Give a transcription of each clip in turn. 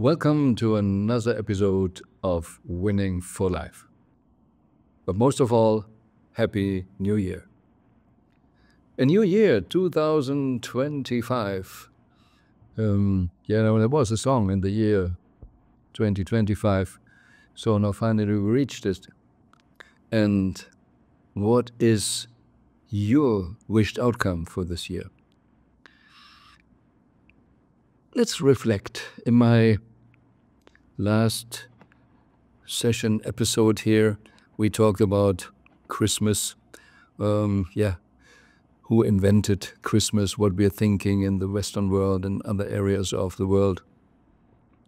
Welcome to another episode of Winning for Life. But most of all, Happy New Year. A new year, 2025. There was a song in the year 2025. So now finally we reached it. And what is your wished outcome for this year? Let's reflect. In my last session episode here, we talked about Christmas. Who invented Christmas, what we're thinking in the Western world and other areas of the world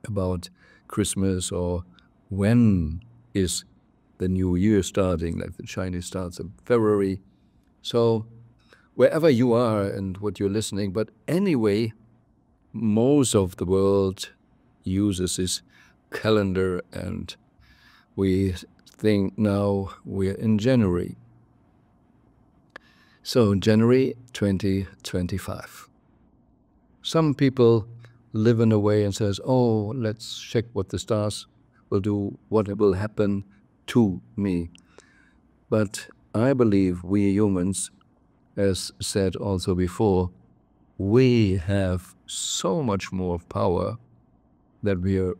about Christmas, or when is the new year starting, like the Chinese starts in February. So wherever you are and what you're listening, but anyway, most of the world uses this calendar, and we think now we're in January. So January 2025. Some people live in a way and says, oh, let's check what the stars will do, what will happen to me. But I believe we humans, as said also before, we have so much more power that we are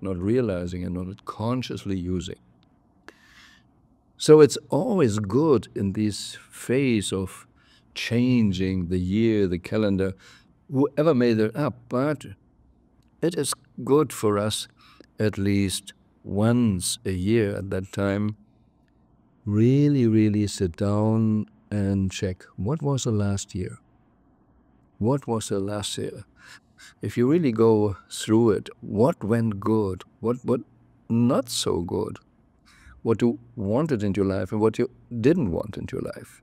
not realizing and not consciously using. So it's always good in this phase of changing the year, the calendar, whoever made it up, but it is good for us at least once a year at that time, really sit down and check what was the last year. What was the last year? If you really go through it, what went good, what not so good, what you wanted in your life and what you didn't want in your life.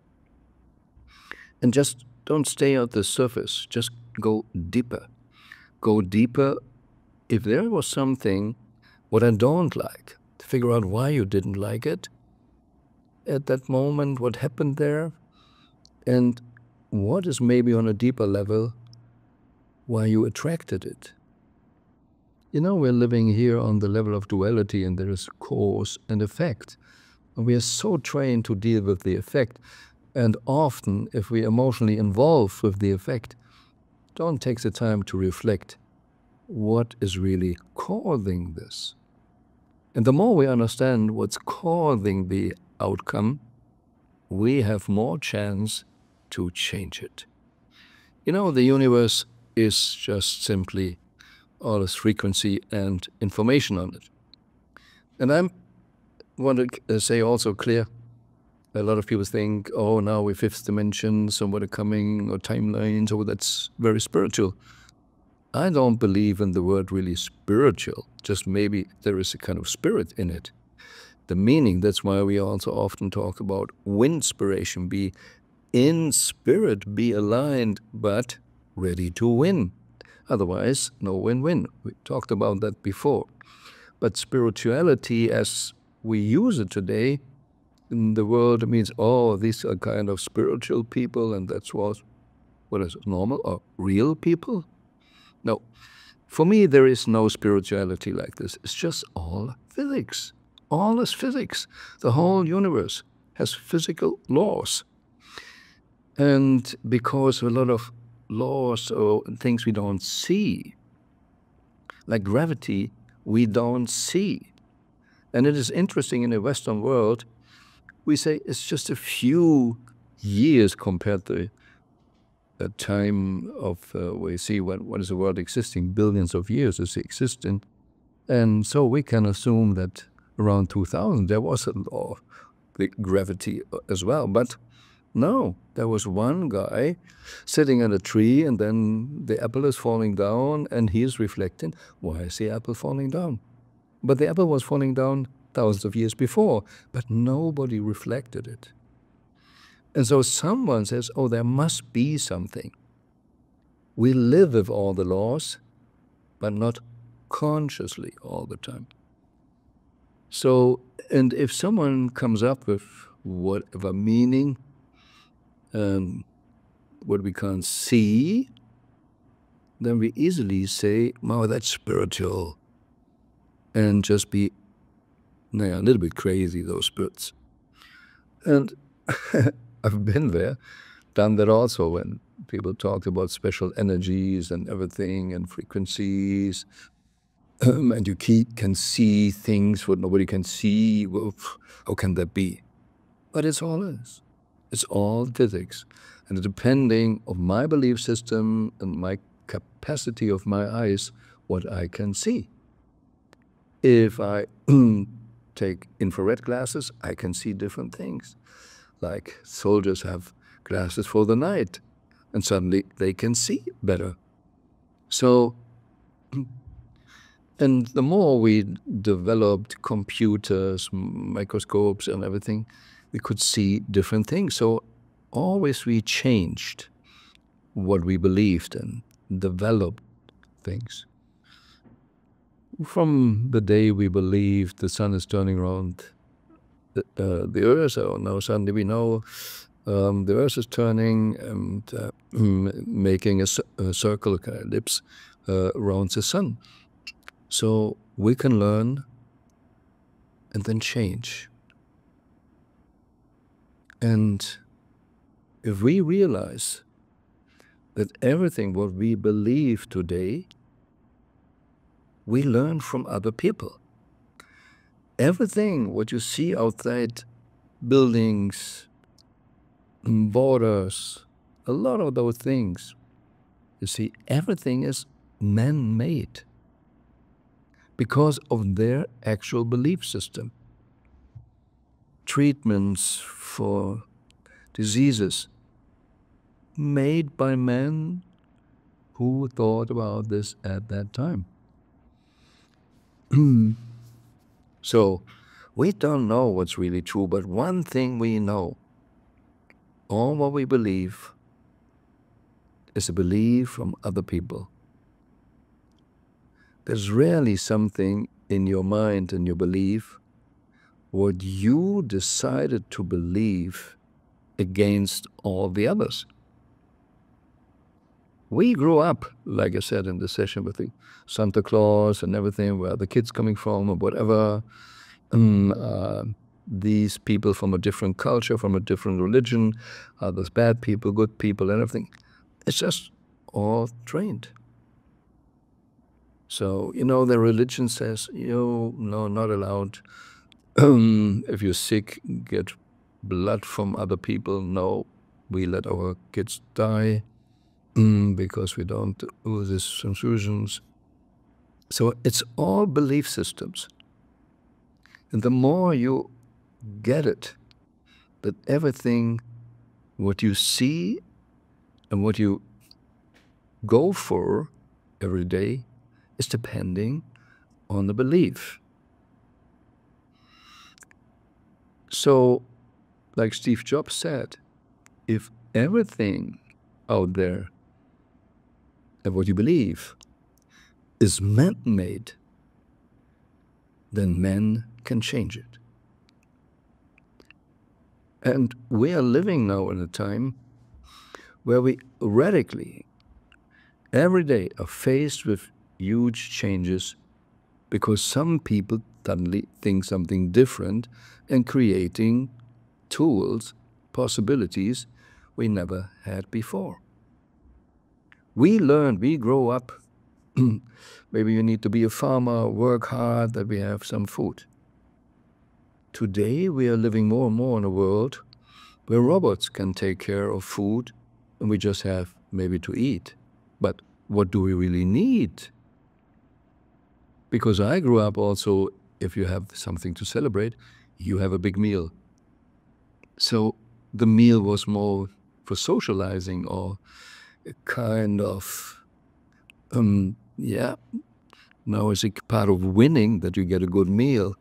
And just don't stay at the surface, just go deeper. Go deeper. If there was something what I don't like, to figure out why you didn't like it at that moment, what happened there, and what is maybe on a deeper level why you attracted it. You know, we're living here on the level of duality, and there is cause and effect. And we are so trained to deal with the effect. And often, if we emotionally involved with the effect, don't take the time to reflect what is really causing this. And the more we understand what's causing the outcome, we have more chance to change it. You know, the universe is just simply all this frequency and information on it. And I want to say also clear, a lot of people think, oh, now we're fifth dimension, so what are coming, or timelines, oh, that's very spiritual. I don't believe in the word really spiritual, just maybe there is a kind of spirit in it. The meaning, that's why we also often talk about winspiration, be in spirit, be aligned, but ready to win. Otherwise, no win-win. We talked about that before. But spirituality, as we use it today in the world, it means, oh, these are kind of spiritual people, and that's what is normal, or real people? No. For me, there is no spirituality like this. It's just all physics. All is physics. The whole universe has physical laws. And because a lot of laws or things we don't see, like gravity, we don't see. And it is interesting, in the Western world, we say it's just a few years compared to the time of, we see what is the world existing, billions of years is existing. And so we can assume that around 2000 there was a law, the gravity as well. But no, there was one guy sitting on a tree, and then the apple is falling down, and he is reflecting, why is the apple falling down? But the apple was falling down thousands of years before, but nobody reflected it. And so someone says, oh, there must be something. We live with all the laws, but not consciously all the time. So, and if someone comes up with whatever meaning, what we can't see, then we easily say, wow, that's spiritual. and just be a little bit crazy, those spirits. And I've been there, done that also, when people talk about special energies and everything and frequencies, and you can see things what nobody can see. Well, how can that be? But it's all physics. And depending on my belief system and my capacity of my eyes, what I can see. If I take infrared glasses, I can see different things. Like soldiers have glasses for the night, and suddenly they can see better. So, and the more we developed computers, microscopes and everything, we could see different things. So always we changed what we believed and developed things. From the day we believed the sun is turning around the earth, so now suddenly we know the earth is turning and making a circle, an ellipse around the sun. So we can learn and then change. And if we realize that everything what we believe today, we learn from other people. Everything what you see outside buildings, borders, a lot of those things, you see, everything is man-made because of their actual belief system. Treatments for diseases made by men who thought about this at that time. So we don't know what's really true, but one thing we know, all what we believe is a belief from other people. There's rarely something in your mind and your belief what you decided to believe against all the others. We grew up, like I said in the session, with the Santa Claus and everything, where the kids coming from or whatever. These people from a different culture, from a different religion, others bad people, good people, and everything. It's just all trained. So, the religion says, no, not allowed. If you're sick, get blood from other people. No, we let our kids die because we don't do these transfusions. So it's all belief systems. And the more you get it, that everything, what you see and what you go for every day is depending on the belief. So, like Steve Jobs said, if everything out there and what you believe is man-made, then men can change it. And we are living now in a time where we radically, every day, are faced with huge changes because some people suddenly think something different and creating tools, possibilities we never had before. We learn, we grow up. Maybe you need to be a farmer, work hard, that we have some food. Today we are living more and more in a world where robots can take care of food and we just have maybe to eat. But what do we really need? Because I grew up also, if you have something to celebrate, you have a big meal. So the meal was more for socializing or a kind of, now it's a part of winning that you get a good meal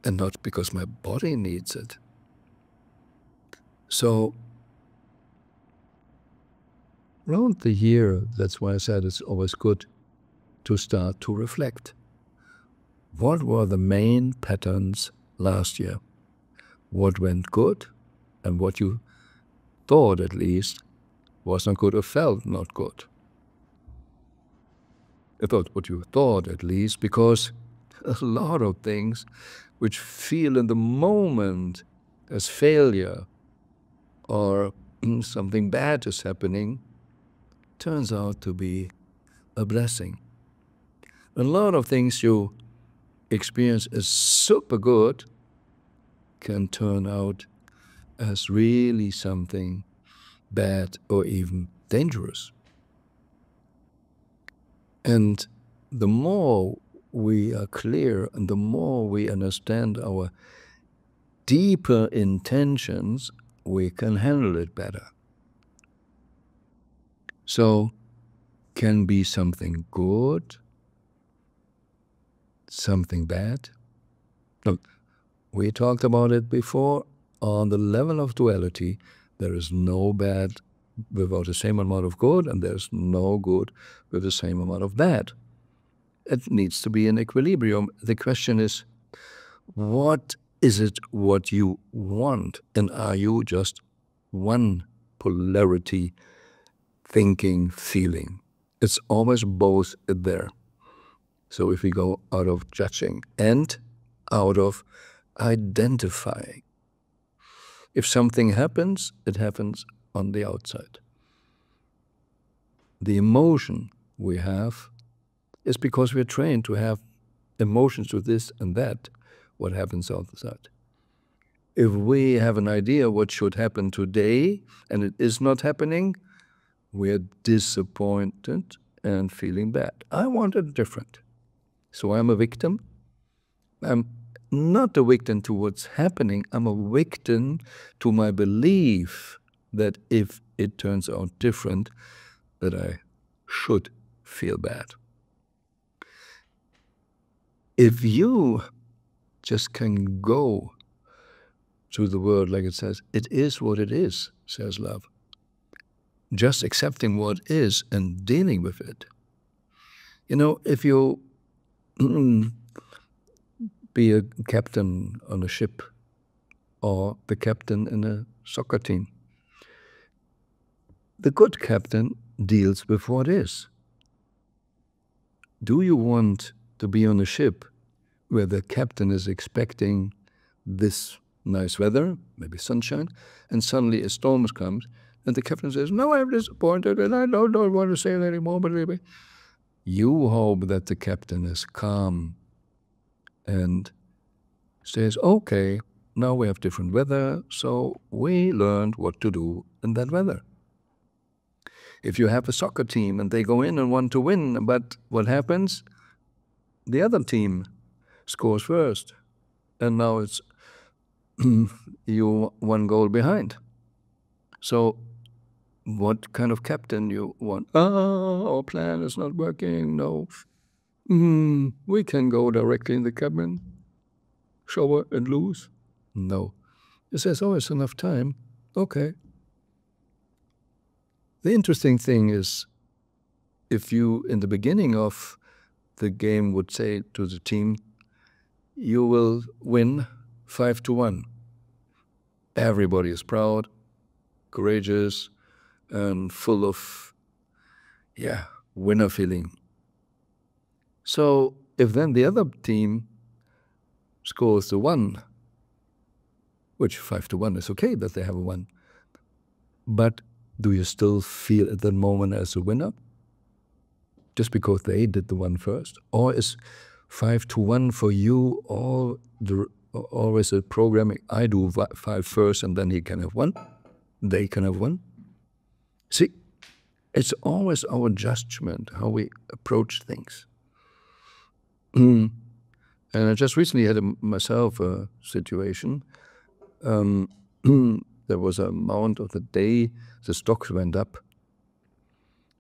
and not because my body needs it. So around the year, that's why I said it's always good to start to reflect. What were the main patterns last year? What went good and what you thought at least was not good or felt not good? I thought what you thought at least, because a lot of things which feel in the moment as failure or something bad is happening, turns out to be a blessing. A lot of things you experience as super good can turn out as really something bad or even dangerous. And the more we are clear and the more we understand our deeper intentions, we can handle it better. So, can be something good, something bad. Look, we talked about it before. On the level of duality, there is no bad without the same amount of good, and there's no good with the same amount of bad. It needs to be in equilibrium. The question is, what is it what you want? And are you just one polarity thinking, feeling? It's always both there. So if we go out of judging and out of identifying, if something happens, it happens on the outside. The emotion we have is because we're trained to have emotions to this and that, what happens outside. If we have an idea what should happen today and it is not happening, we're disappointed and feeling bad. I want it different. So I'm a victim. I'm not a victim to what's happening. I'm a victim to my belief that if it turns out different, that I should feel bad. If you just can go to the world like it says, it is what it is, says love. Just accepting what is and dealing with it. You know, if you be a captain on a ship or the captain in a soccer team, the good captain deals with what is. Do you want to be on a ship where the captain is expecting this nice weather, maybe sunshine, and suddenly a storm comes, and the captain says, no, I'm disappointed, and I don't want to sail anymore, but you hope that the captain is calm and says, okay, now we have different weather, so we learned what to do in that weather. If you have a soccer team and they go in and want to win, but what happens? The other team scores first, and now it's you one goal behind. So what kind of captain you want? Our plan is not working, no. We can go directly in the cabin, shower and lose. No. It says, oh, it's enough time. Okay. The interesting thing is, if you, in the beginning of the game, would say to the team, you will win 5-1. Everybody is proud, courageous, and full of, winner feeling. So if then the other team scores the 1, which 5-1 is okay that they have a 1, but do you still feel at that moment as a winner? Just because they did the 1 first? Or is 5-1 for you always a programming? I do 5 first and then he can have 1. They can have 1. See, it's always our judgment, how we approach things. And I just recently had myself a situation. There was a amount of the day the stocks went up.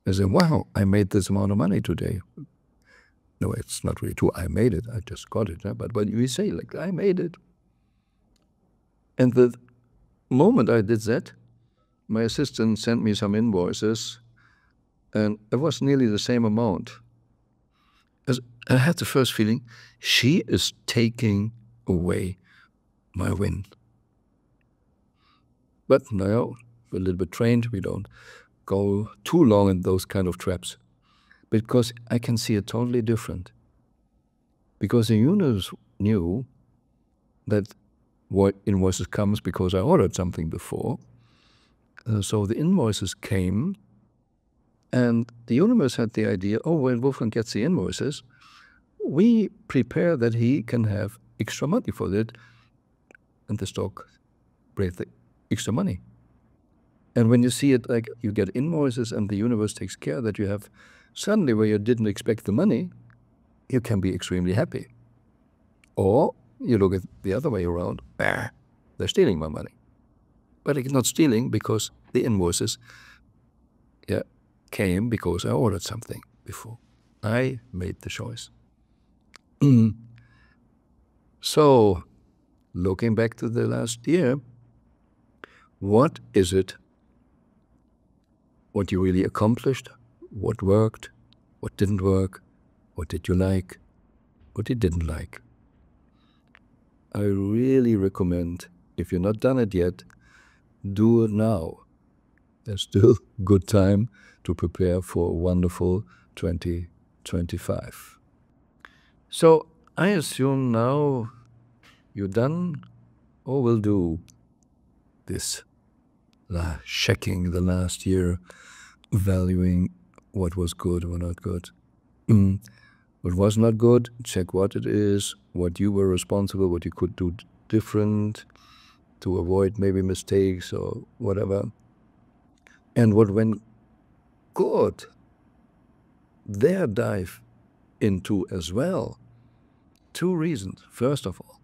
I said, wow, I made this amount of money today. No, it's not really true. I made it. I just got it. But when you say, like, I made it. And the moment I did that, my assistant sent me some invoices, and it was nearly the same amount. As I had the first feeling, she is taking away my win. But no, we're a little bit trained. We don't go too long in those kind of traps, because I can see it totally different. because the universe knew that what invoices comes because I ordered something before. So the invoices came, and the universe had the idea, oh, when Wolfgang gets the invoices, we prepare that he can have extra money for that, and the stock brings the extra money. And when you see it like you get invoices and the universe takes care that you have suddenly where you didn't expect the money, you can be extremely happy. Or you look at the other way around, they're stealing my money. But it's not stealing because the invoices came because I ordered something before. I made the choice. So, looking back to the last year, what is it, what you really accomplished, what worked, what didn't work, what did you like, what you didn't like? I really recommend, if you're not done it yet, do it now. There's still good time to prepare for a wonderful 2025. So I assume now you're done or will do this checking the last year, valuing what was good or not good. What was not good, check what it is, what you were responsible, what you could do different to avoid maybe mistakes or whatever. And what went good, there dive into as well. 2 reasons. First of all,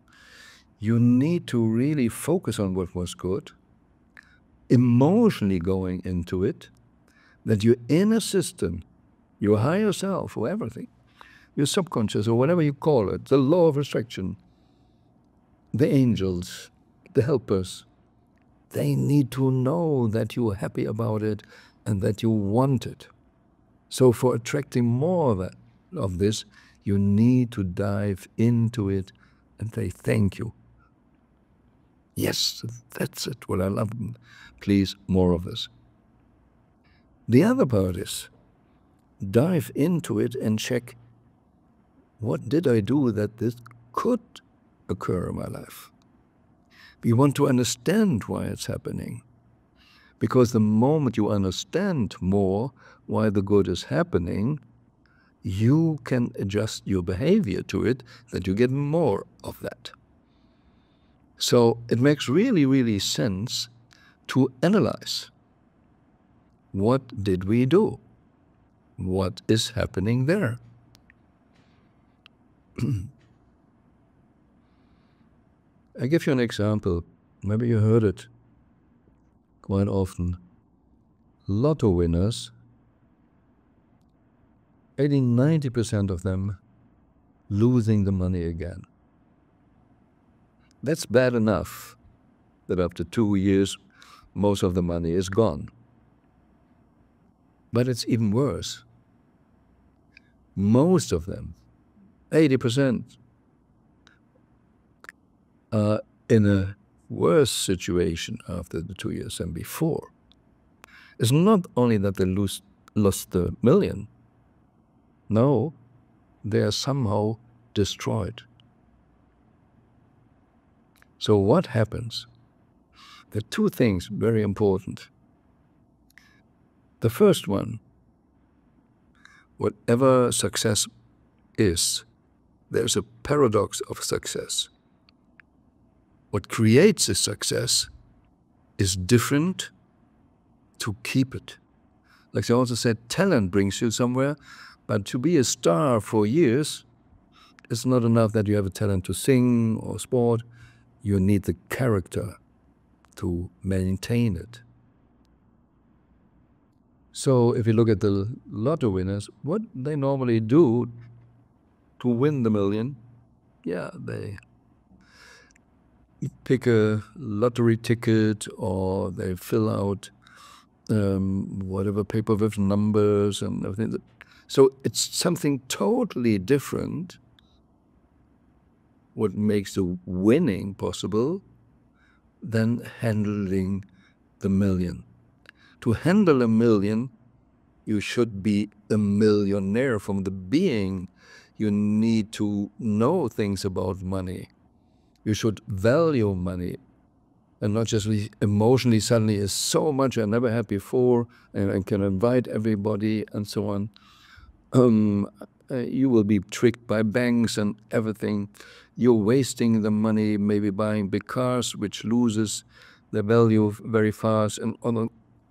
you need to really focus on what was good, emotionally going into it, that your inner system, your higher self or everything, your subconscious or whatever you call it, the law of attraction, the angels, the helpers, they need to know that you're happy about it and that you want it. So for attracting more of this, you need to dive into it and say thank you. Yes, that's it, what I love. Please, more of this. The other part is dive into it and check, what did I do that this could occur in my life? You want to understand why it's happening. Because the moment you understand more why the good is happening, you can adjust your behavior to it, that you get more of that. So it makes really, really sense to analyze. What did we do? What is happening there? I give you an example. Maybe you heard it quite often. Lotto winners, 80–90% of them losing the money again. That's bad enough that after 2 years, most of the money is gone. But it's even worse. Most of them, 80%, are in a worse situation after the 2 years than before. It's not only that they lost the million. No, they are somehow destroyed. So what happens? There are 2 things very important. The first one, whatever success is, there's a paradox of success. What creates a success is different to keep it. Like they also said, talent brings you somewhere, but to be a star for years, it's not enough that you have a talent to sing or sport. You need the character to maintain it. So if you look at the lotto winners, what they normally do to win the million, they pick a lottery ticket or they fill out whatever paper with numbers and everything. So it's something totally different what makes the winning possible than handling the million. To handle a million, you should be a millionaire from the being. You need to know things about money. You should value money and not just emotionally suddenly is so much I never had before and I can invite everybody and so on. You will be tricked by banks and everything. You're wasting the money, maybe buying big cars, which loses the value very fast, and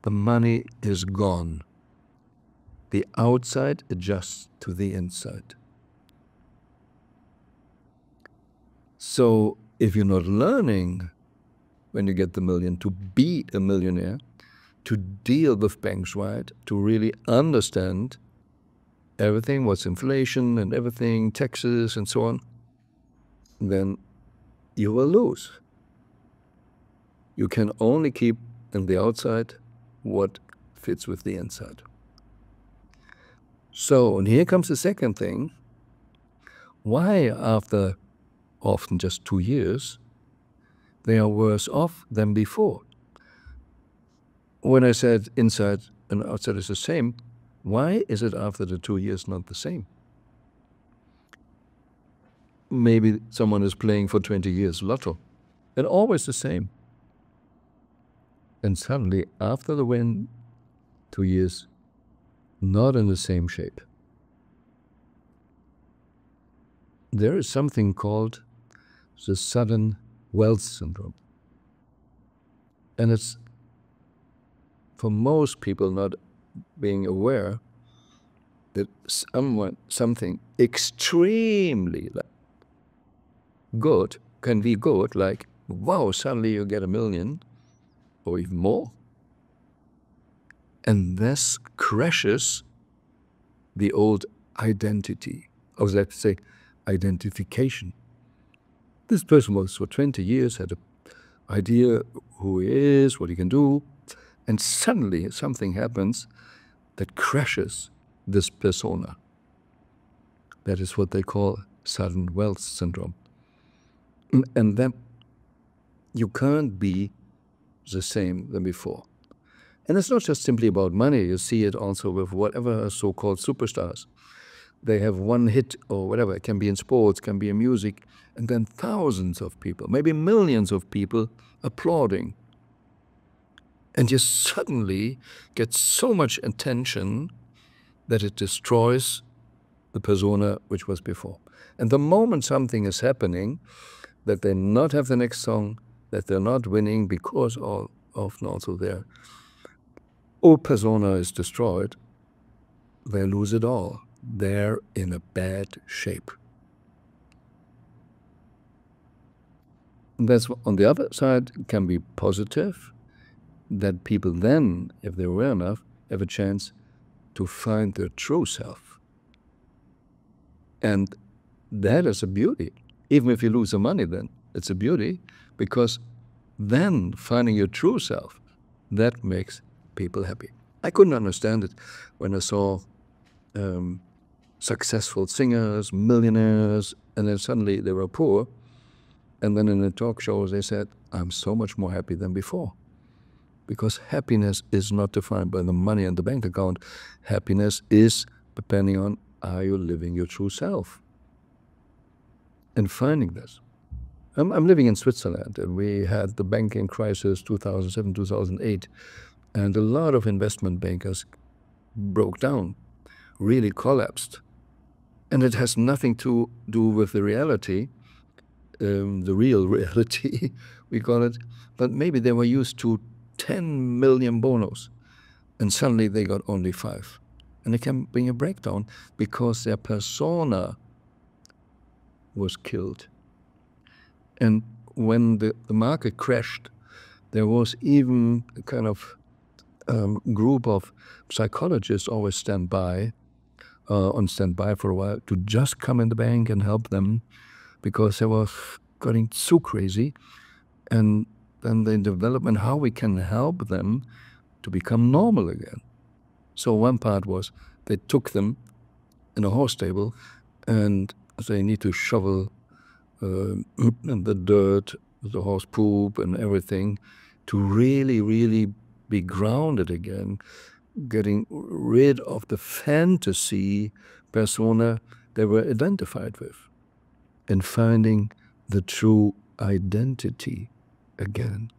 the money is gone. The outside adjusts to the inside. So if you're not learning when you get the million to be a millionaire, to deal with banks right, to really understand everything, what's inflation and everything, taxes and so on, then you will lose. You can only keep in the outside what fits with the inside. So, and here comes the second thing. Why, after often just 2 years, they are worse off than before? When I said inside and outside is the same, why is it after the 2 years not the same? Maybe someone is playing for 20 years lotto, and always the same. And suddenly, after the win, 2 years, not in the same shape. There is something called the sudden wealth syndrome. And it's, for most people, not being aware that something extremely good can be good, like, wow, suddenly you get $1 million or even more. And this crashes the old identity, or let's say identification. This person was for 20 years, had an idea who he is, what he can do, and suddenly something happens that crashes this persona. That is what they call sudden wealth syndrome. And then you can't be the same than before. And it's not just simply about money. You see it also with whatever so-called superstars. They have one hit or whatever. It can be in sports, can be in music, and then thousands of people, maybe millions of people applauding. And you suddenly get so much attention that it destroys the persona which was before. And the moment something is happening, that they not have the next song, that they're not winning because often also their old persona is destroyed, they lose it all. They're in a bad shape. That's, on the other side, can be positive, that people then, if they're aware enough, have a chance to find their true self. And that is a beauty. Even if you lose the money, then it's a beauty, because then finding your true self, that makes people happy. I couldn't understand it when I saw successful singers, millionaires, and then suddenly they were poor. And then in the talk shows they said, I'm so much more happy than before. Because happiness is not defined by the money in the bank account. Happiness is depending on, are you living your true self? And finding this. I'm living in Switzerland, and we had the banking crisis 2007, 2008, and a lot of investment bankers broke down, really collapsed. And it has nothing to do with the reality, the real reality, we call it, but maybe they were used to 10 million bonus, and suddenly they got only 5. And it can bring a breakdown because their persona was killed. And when the market crashed, there was even a kind of group of psychologists always on standby for a while to just come in the bank and help them, because they were getting so crazy. And then the development, how we can help them to become normal again. So one part was they took them in a horse stable and they need to shovel the dirt, the horse poop and everything, to really, really be grounded again, getting rid of the fantasy persona they were identified with, and finding the true identity again.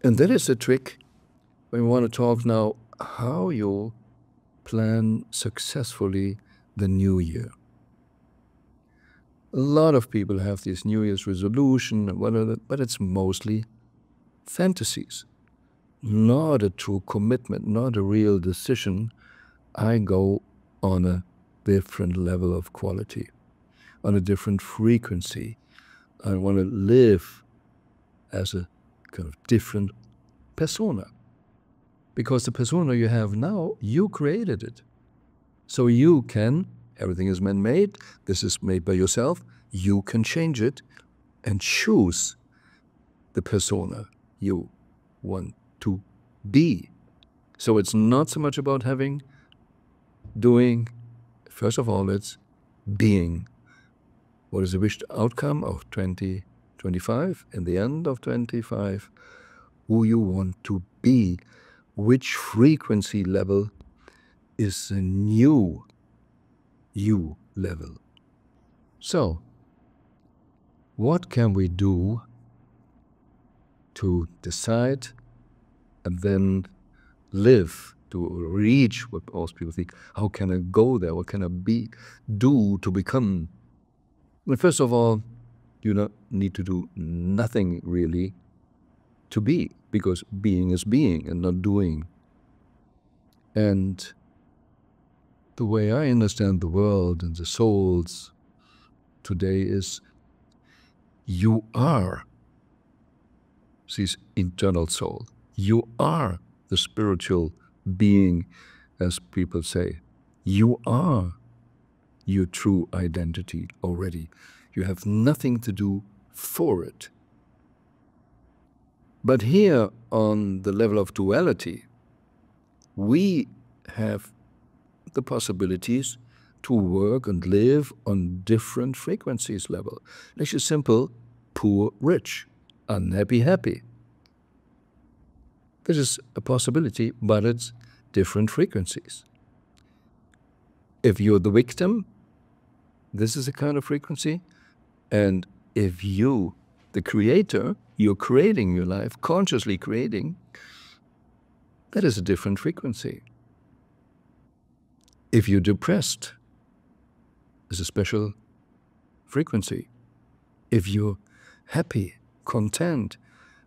And that is the trick when we want to talk now how you plan successfully the new year. A lot of people have this New Year's resolution, but it's mostly fantasies, not a true commitment, not a real decision. I go on a different level of quality, on a different frequency. I want to live as a kind of different persona. Because the persona you have now, you created it. So you can, everything is man-made, this is made by yourself, you can change it and choose the persona you want to be. So it's not so much about doing. First of all, it's being. What is the wished outcome of 2025, in the end of 25, who you want to be, which frequency level is the new you level. So, what can we do to decide and then live, to reach what most people think? How can I go there? What can I do to become? Well, first of all, you don't need to do nothing really to be, because being is being and not doing. And the way I understand the world and the souls today is you are this internal soul. You are the spiritual being, as people say. You are your true identity already. You have nothing to do for it. But here, on the level of duality, we have the possibilities to work and live on different frequencies level. It's just simple, poor, rich, unhappy, happy. This is a possibility, but it's different frequencies. If you're the victim, this is a kind of frequency. And if you, the creator, you're creating your life, consciously creating, that is a different frequency. If you're depressed, it's a special frequency. If you're happy, content,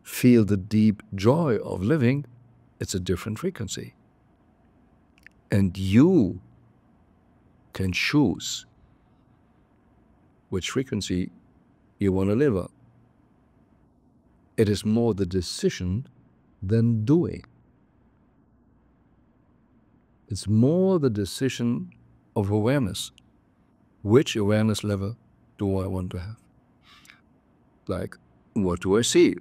feel the deep joy of living, it's a different frequency. And you can choose which frequency you want to live on. It is more the decision than doing. It's more the decision of awareness. Which awareness level do I want to have? Like, what do I see?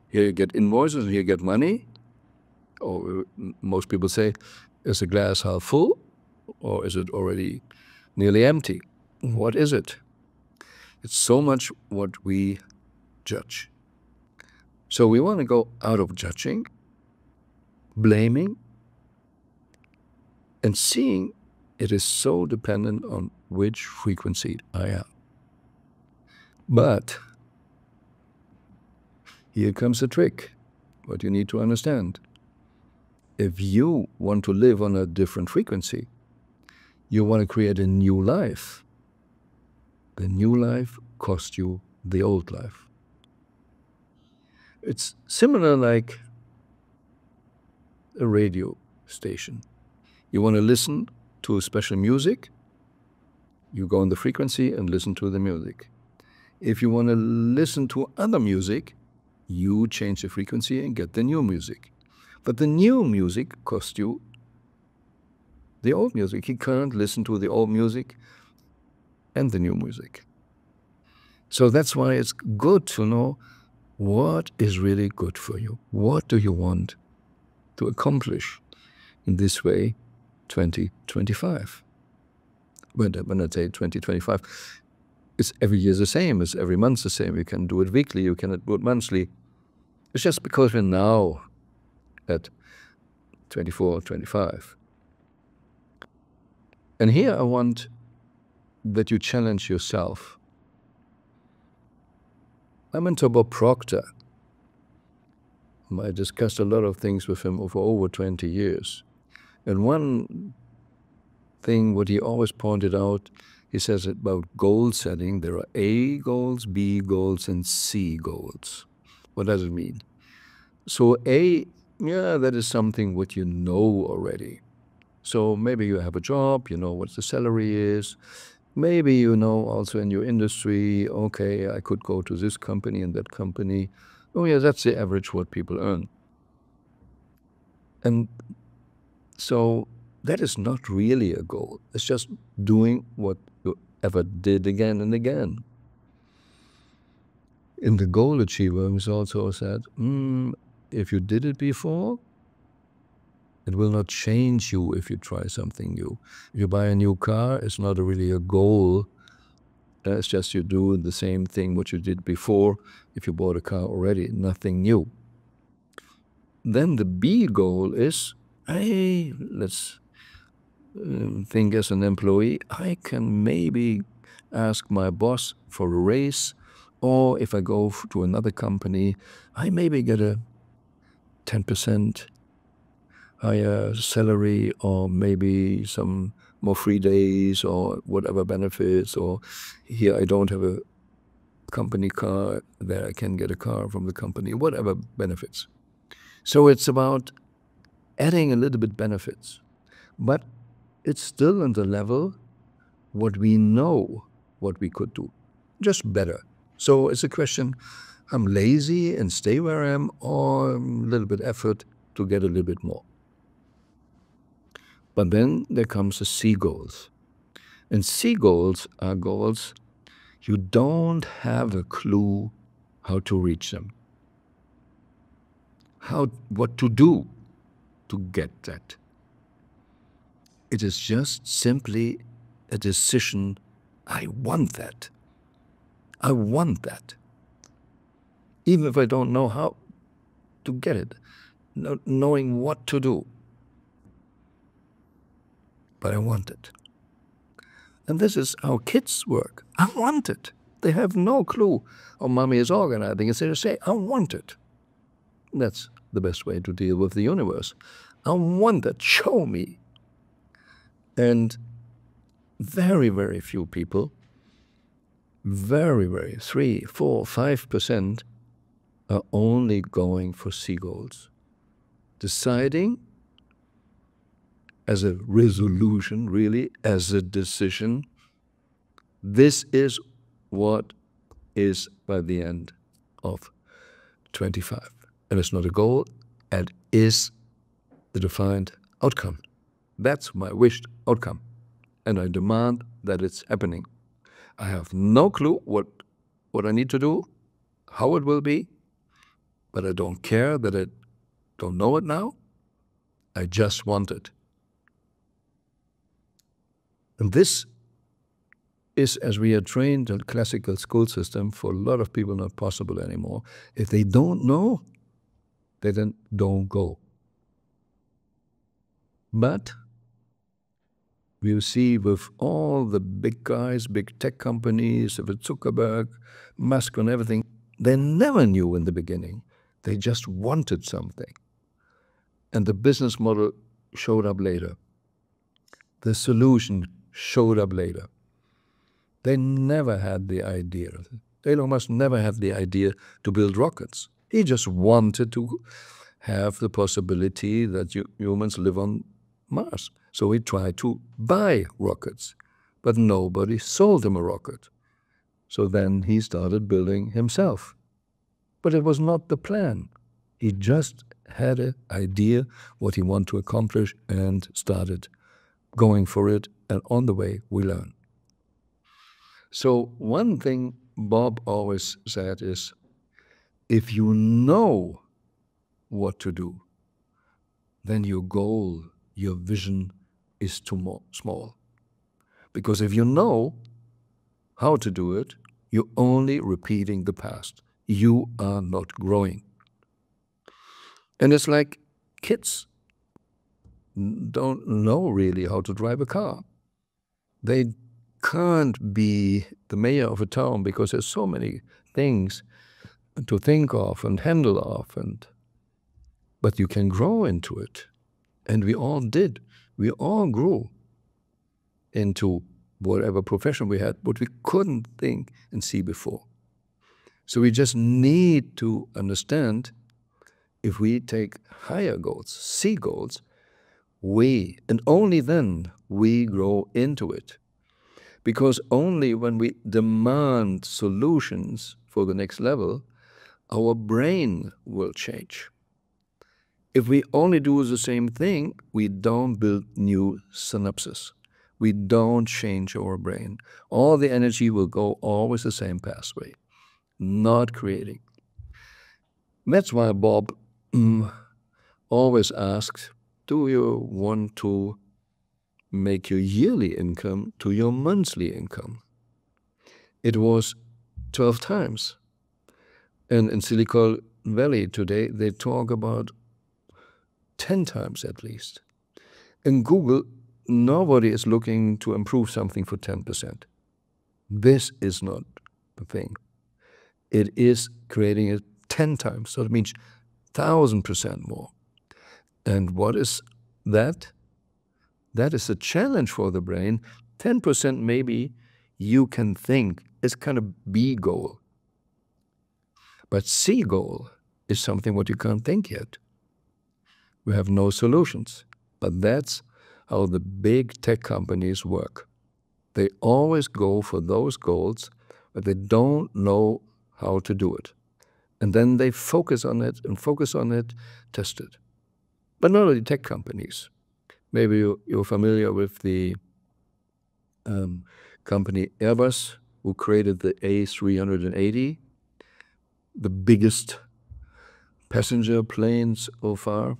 Here you get invoices, here you get money. Or most people say, is the glass half full? Or is it already nearly empty? What is it? It's so much what we judge. So we want to go out of judging, blaming, and seeing it is so dependent on which frequency I am. But here comes the trick, what you need to understand. If you want to live on a different frequency, you want to create a new life. The new life costs you the old life. It's similar like a radio station. You want to listen to special music, you go on the frequency and listen to the music. If you want to listen to other music, you change the frequency and get the new music. But the new music costs you the old music. You can't listen to the old music and the new music. So that's why it's good to know what is really good for you. What do you want to accomplish in this way 2025? When I say 2025, it's every year the same, it's every month the same. You can do it weekly, you can do it monthly. It's just because we're now at 24, 25. And here I want that you challenge yourself. I mentor Bob Proctor. I discussed a lot of things with him for over 20 years. And one thing, what he always pointed out, he says about goal setting, there are A goals, B goals, and C goals. What does it mean? So A, yeah, that is something what you know already. So maybe you have a job, you know what the salary is. Maybe you know also in your industry, okay, I could go to this company and that company. Oh yeah, that's the average what people earn. And so that is not really a goal. It's just doing what you ever did again and again. In the goal achiever, he also said, if you did it before, it will not change you if you try something new. If you buy a new car, it's not really a goal. It's just you do the same thing what you did before. If you bought a car already, nothing new. Then the B goal is, hey, let's think as an employee, I can maybe ask my boss for a raise, or if I go to another company, I maybe get a 10% higher salary, or maybe some more free days, or whatever benefits, or here I don't have a company car, there I can get a car from the company, whatever benefits. So it's about adding a little bit benefits, but it's still on the level what we know what we could do, just better. So it's a question, I'm lazy and stay where I am, or a little bit effort to get a little bit more. But then there comes the C goals. And C goals are goals you don't have a clue how to reach them, what to do to get that. It is just simply a decision, I want that. I want that. Even if I don't know how to get it, not knowing what to do. But I want it. And this is how kids work. I want it. They have no clue how mommy is organizing. Instead of say, I want it. That's the best way to deal with the universe. I want it. Show me. And very, very few people, very, 3, 4, 5% are only going for C goals. Deciding as a resolution, really, as a decision, this is what is by the end of 25. And it's not a goal, it is the defined outcome. That's my wished outcome. And I demand that it's happening. I have no clue what I need to do, how it will be, but I don't care that I don't know it now. I just want it. And this is, as we are trained in classical school system, for a lot of people not possible anymore. If they don't know, they then don't go. But we see with all the big guys, big tech companies, with Zuckerberg, Musk and everything, they never knew in the beginning. They just wanted something. And the business model showed up later. The solution showed up later. They never had the idea. Elon Musk never had the idea to build rockets. He just wanted to have the possibility that humans live on Mars. So he tried to buy rockets, but nobody sold him a rocket. So then he started building himself. But it was not the plan. He just had an idea what he wanted to accomplish and started going for it, and on the way we learn. So one thing Bob always said is, if you know what to do, then your goal, your vision is too small. Because if you know how to do it, you're only repeating the past. You are not growing. And it's like kids don't know really how to drive a car. They can't be the mayor of a town because there's so many things to think of and handle of, but you can grow into it. And we all did. We all grew into whatever profession we had, but we couldn't think and see before. So we just need to understand, if we take higher goals, see goals, and only then we grow into it. Because only when we demand solutions for the next level, our brain will change. If we only do the same thing, we don't build new synapses. We don't change our brain. All the energy will go always the same pathway, not creating. That's why Bob always asked, do you want to make your yearly income to your monthly income? It was 12 times. And in Silicon Valley today, they talk about 10 times at least. In Google, nobody is looking to improve something for 10%. This is not the thing. It is creating it 10 times. So it means 1,000% more. And what is that? That is a challenge for the brain. 10% maybe you can think is kind of B goal. But C goal is something what you can't think yet. We have no solutions. But that's how the big tech companies work. They always go for those goals, but they don't know how to do it. And then they focus on it and focus on it, test it. But not only tech companies. Maybe you're familiar with the company Airbus, who created the A380, the biggest passenger planes so far.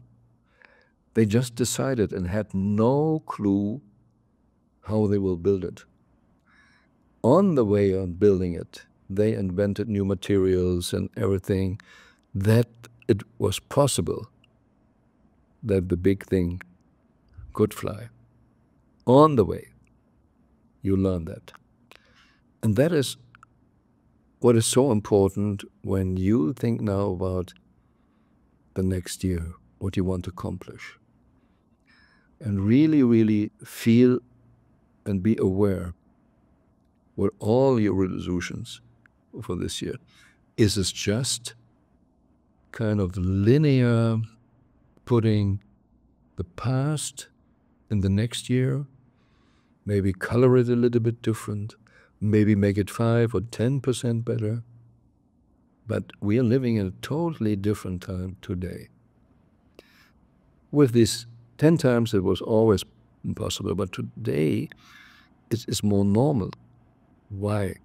They just decided and had no clue how they will build it. On the way on building it, they invented new materials and everything, that it was possible that the big thing could fly. On the way, you learn that. And that is what is so important when you think now about the next year, what you want to accomplish. And really, really feel and be aware what all your resolutions for this year. Is this just kind of linear, putting the past in the next year, maybe color it a little bit different, maybe make it 5 or 10% better? But we are living in a totally different time today. With this 10 times, it was always impossible, but today it is more normal. Why?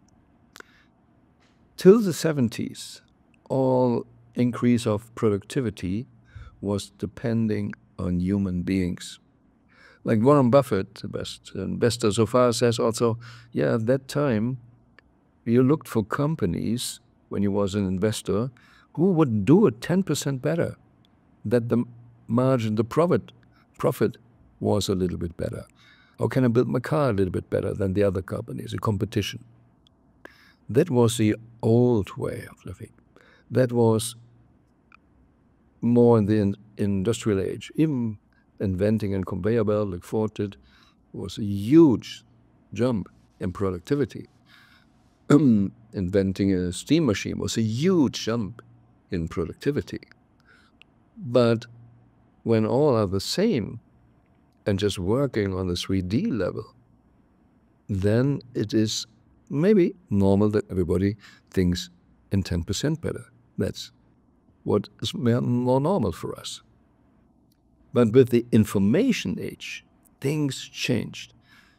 Till the 70s, all increase of productivity was depending on human beings. Like Warren Buffett, the best investor so far, says also, yeah, at that time, you looked for companies, when you was an investor, who would do it 10% better, that the margin, the profit was a little bit better. How can I build my car a little bit better than the other companies, the competition? That was the old way of living. That was more in the industrial age. Even inventing a conveyor belt like Ford did was a huge jump in productivity. Inventing a steam machine was a huge jump in productivity. But when all are the same and just working on the 3D level, then it is maybe normal that everybody thinks in 10% better. That's what is more normal for us. But with the information age, things changed.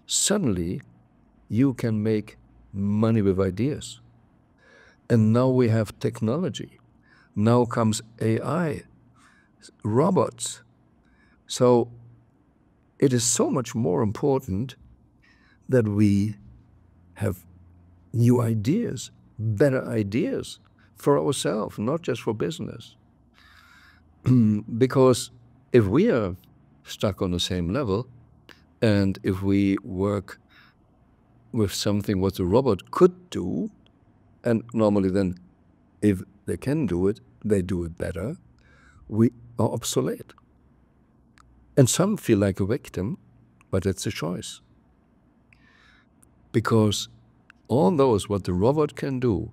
Suddenly, you can make money with ideas. And now we have technology. Now comes AI, robots. So it is so much more important that we have new ideas, better ideas for ourselves, not just for business. Because if we are stuck on the same level, and if we work with something what the robot could do, and normally then, if they can do it, they do it better, we are obsolete. And some feel like a victim, but it's a choice. Because all those what the robot can do,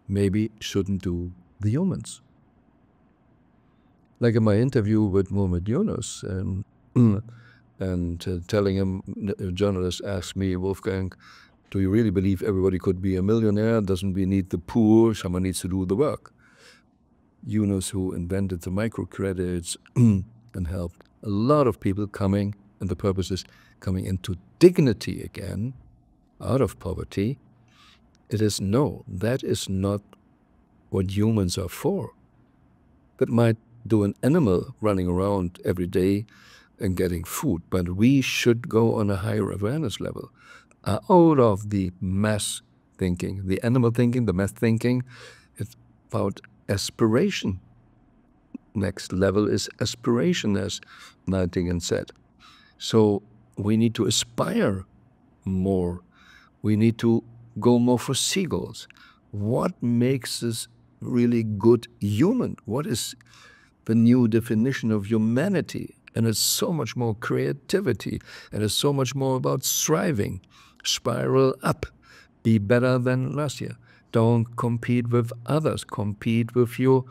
maybe shouldn't do the humans. Like in my interview with Mohamed Yunus, and telling him, a journalist asked me, Wolfgang, do you really believe everybody could be a millionaire? Doesn't we need the poor? Someone needs to do the work. Yunus, who invented the microcredits and helped a lot of people coming, and the purpose is coming into dignity again, out of poverty. It is no, that is not what humans are for. That might do an animal running around every day and getting food, but we should go on a higher awareness level, out of the mass thinking, the animal thinking, the mass thinking. It's about aspiration. Next level is aspiration, as Nightingale said. So we need to aspire more. We need to go more for seagulls. What makes us really good human? What is the new definition of humanity? And it's so much more creativity, and it's so much more about striving. Spiral up. Be better than last year. Don't compete with others. Compete with your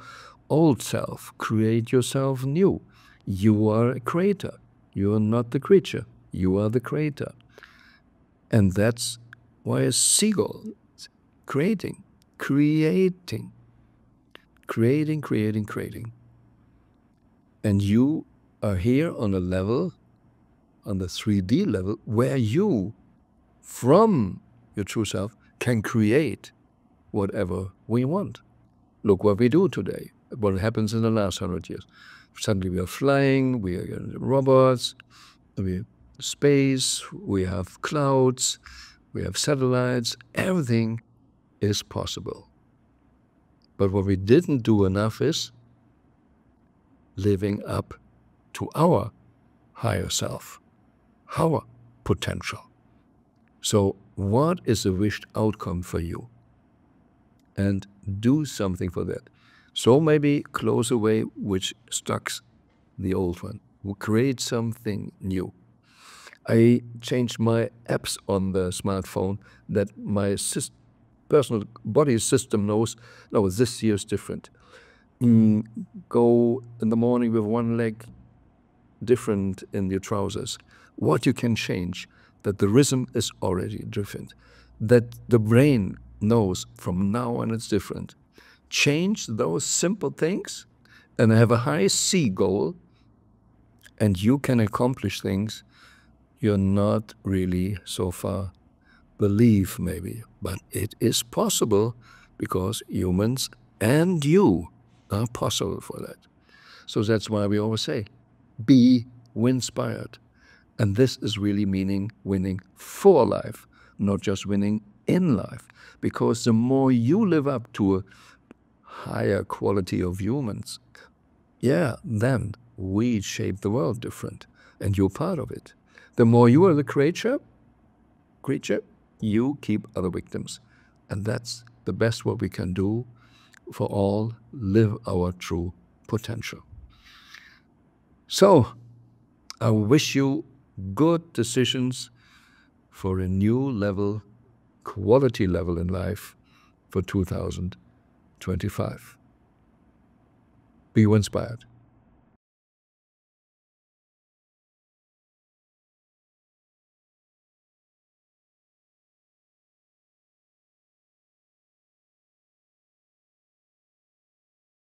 old self. Create yourself new. You are a creator. You are not the creature. You are the creator. And that's why a seagull is creating. And you are here on a level, on the 3D level, where you, from your true self, can create whatever we want. Look what we do today, what happens in the last 100 years. Suddenly we are flying, we are robots, we have space, we have clouds, we have satellites, everything is possible. But what we didn't do enough is living up to our higher self, our potential. So what is the wished outcome for you? And do something for that. So maybe close away which stucks the old one. We'll create something new. I changed my apps on the smartphone that my personal body system knows, no, this year is different. Go in the morning with one leg different in your trousers. What you can change, that the rhythm is already different, that the brain knows from now on it's different. Change those simple things and have a high C goal, and you can accomplish things you're not really so far believe maybe, but it is possible because humans and you are possible for that. So that's why we always say, be win-inspired. And this is really meaning winning for life, not just winning in life. Because the more you live up to a higher quality of humans, then we shape the world different, and you're part of it. The more you are the creature, you keep other victims. And that's the best what we can do for all, live our true potential. So I wish you good decisions for a new level, quality level in life for 2025. Be inspired.